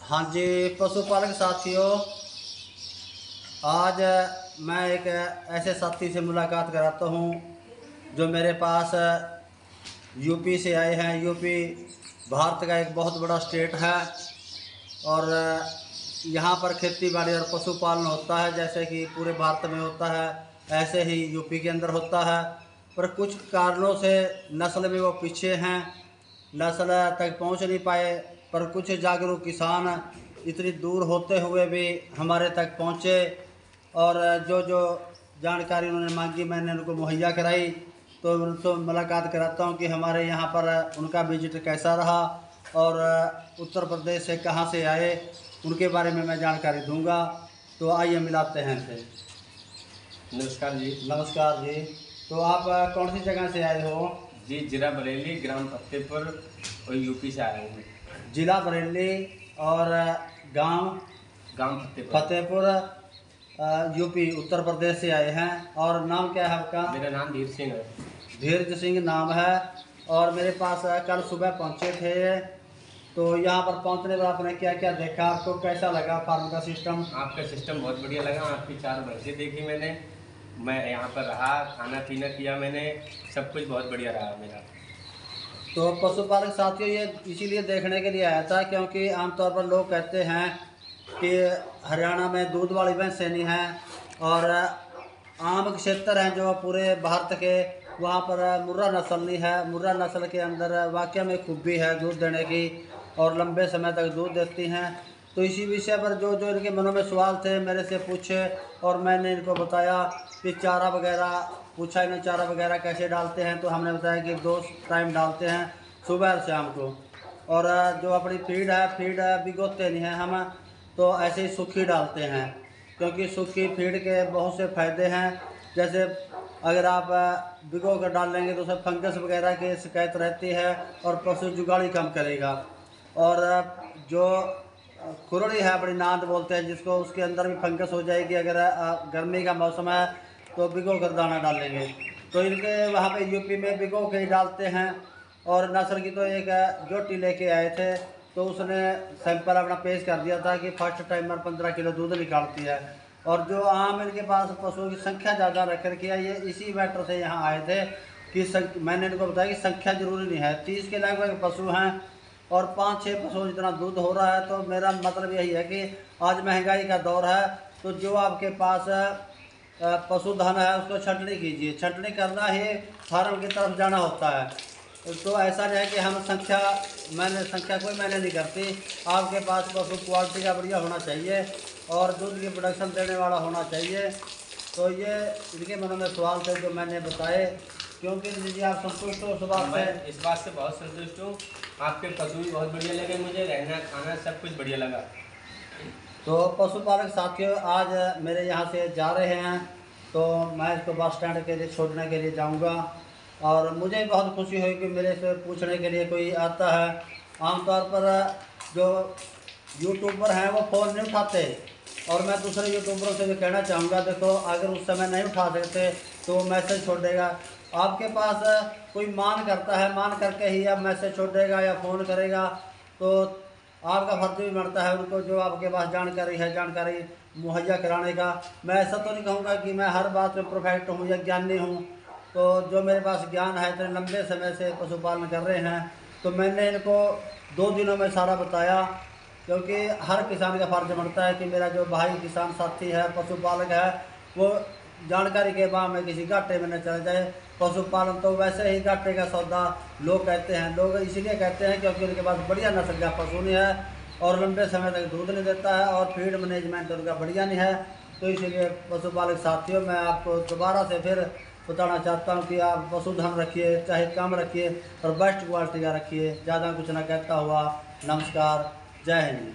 हाँ जी, पशुपालक साथियों, आज मैं एक ऐसे साथी से मुलाकात कराता हूँ जो मेरे पास यूपी से आए हैं। यूपी भारत का एक बहुत बड़ा स्टेट है और यहाँ पर खेती बाड़ी और पशुपालन होता है, जैसे कि पूरे भारत में होता है ऐसे ही यूपी के अंदर होता है। पर कुछ कारणों से नस्ल में वो पीछे हैं, नस्ल तक पहुँच नहीं पाए। पर कुछ जागरूक किसान इतनी दूर होते हुए भी हमारे तक पहुँचे और जो जो जानकारी उन्होंने मांगी मैंने उनको मुहैया कराई। तो उनसे मुलाकात कराता हूँ कि हमारे यहाँ पर उनका विजिट कैसा रहा और उत्तर प्रदेश से कहाँ से आए, उनके बारे में मैं जानकारी दूंगा। तो आइए मिलाते हैं इनसे। नमस्कार जी। नमस्कार जी। तो आप कौन सी जगह से आए हो? जी, जिला बरेली, ग्राम फतेहपुर और यूपी से आया हूँ। जिला बरेली और गांव गांव फतेहपुर। फतेहपुर यूपी उत्तर प्रदेश से आए हैं। और नाम क्या है आपका? मेरा नाम धीर सिंह है। धीरज सिंह नाम है। और मेरे पास कल सुबह पहुंचे थे। तो यहाँ पर पहुंचने पर आपने क्या क्या देखा, आपको कैसा लगा फार्म का सिस्टम? आपका सिस्टम बहुत बढ़िया लगा। आपकी 4 भैंसें देखी मैंने। मैं यहाँ पर रहा, खाना पीना किया मैंने, सब कुछ बहुत बढ़िया रहा मेरा। तो पशुपालक साथियों, ये इसीलिए देखने के लिए आया था क्योंकि आमतौर पर लोग कहते हैं कि हरियाणा में दूध वाली भैंसें नहीं हैं और आम क्षेत्र हैं जो पूरे भारत के, वहाँ पर मुर्रा नस्ल नहीं है। मुर्रा नस्ल के अंदर वाकई में खूबी है दूध देने की और लंबे समय तक दूध देती हैं। तो इसी विषय पर जो जो इनके मनों में सवाल थे मेरे से पूछे और मैंने इनको बताया कि चारा वगैरह पूछा, इन्हें चारा वगैरह कैसे डालते हैं। तो हमने बताया कि 2 टाइम डालते हैं, सुबह और शाम को। और जो अपनी फीड है, फीड भिगोते नहीं हैं हम, तो ऐसे ही सूखी डालते हैं क्योंकि सूखी फीड के बहुत से फ़ायदे हैं। जैसे अगर आप भिगो कर डाल लेंगे तो उसमें फंगस वगैरह की शिकायत रहती है और पशु जुगाड़ी कम करेगा। और जो खुरड़ी है, अपनी नाद बोलते हैं जिसको, उसके अंदर भी फंगस हो जाएगी अगर गर्मी का मौसम है तो भिगो कर दाना डालेंगे। तो इनके वहाँ पे यूपी में भिगो के ही डालते हैं। और नस्ल की तो एक जोटी लेके आए थे तो उसने सैंपल अपना पेश कर दिया था कि फर्स्ट टाइमर 15 किलो दूध निकालती है। और जो आम इनके पास पशुओं की संख्या ज़्यादा रख रखी है, ये इसी मैटर से यहाँ आए थे कि मैंने इनको बताया कि संख्या जरूरी नहीं है, 30 के लगभग पशु हैं और 5-6 पशुओं जितना दूध हो रहा है। तो मेरा मतलब यही है कि आज महंगाई का दौर है, तो जो आपके पास पशुधन है उसको छंटनी कीजिए। छंटनी करना ही फार्म की तरफ जाना होता है। तो ऐसा नहीं है कि हम संख्या कोई मैंने नहीं करती। आपके पास पशु क्वालिटी का बढ़िया होना चाहिए और दूध की प्रोडक्शन देने वाला होना चाहिए। तो ये इनके मनों में सवाल थे जो मैंने बताए। क्योंकि जी आप संतुष्ट हो? सुबह से मैं इस बात से बहुत संतुष्ट हूँ। आपके पशु भी बहुत बढ़िया लगे मुझे, रहना खाना सब कुछ बढ़िया लगा। तो पशुपालक साथियों, आज मेरे यहाँ से जा रहे हैं तो मैं इसको बस स्टैंड के लिए छोड़ने के लिए जाऊँगा। और मुझे बहुत खुशी हुई कि मेरे से पूछने के लिए कोई आता है। आमतौर पर जो यूट्यूबर हैं वो फ़ोन नहीं उठाते और मैं दूसरे यूट्यूबरों से भी कहना चाहूँगा, देखो अगर उस समय नहीं उठा सकते तो मैसेज छोड़ देगा। आपके पास कोई मान करता है, मान करके ही आप मैसेज छोड़ देगा या फ़ोन करेगा, तो आपका फर्ज भी बनता है उनको जो आपके पास जानकारी है, जानकारी मुहैया कराने का। मैं ऐसा तो नहीं कहूँगा कि मैं हर बात में परफेक्ट हूँ या ज्ञानी हूँ। तो जो मेरे पास ज्ञान है, इतने लंबे समय से पशुपालन कर रहे हैं, तो मैंने इनको 2 दिनों में सारा बताया। क्योंकि हर किसान का फर्ज बनता है कि मेरा जो भाई किसान साथी है, पशुपालक है, वो जानकारी के बाद में किसी घाटे में न चल जाए। पशुपालन तो वैसे ही घाटे का सौदा लोग कहते हैं। लोग इसलिए कहते हैं क्योंकि उनके पास बढ़िया नस्ल का पशु नहीं है और लंबे समय तक दूध नहीं देता है और फीड मैनेजमेंट उनका बढ़िया नहीं है। तो इसीलिए पशुपालक साथियों, मैं आपको दोबारा से फिर बताना चाहता हूँ कि आप पशुधन रखिए, चाहे कम रखिए और बेस्ट क्वालिटी का रखिए। ज़्यादा कुछ ना कहता हुआ नमस्कार, जय हिंद।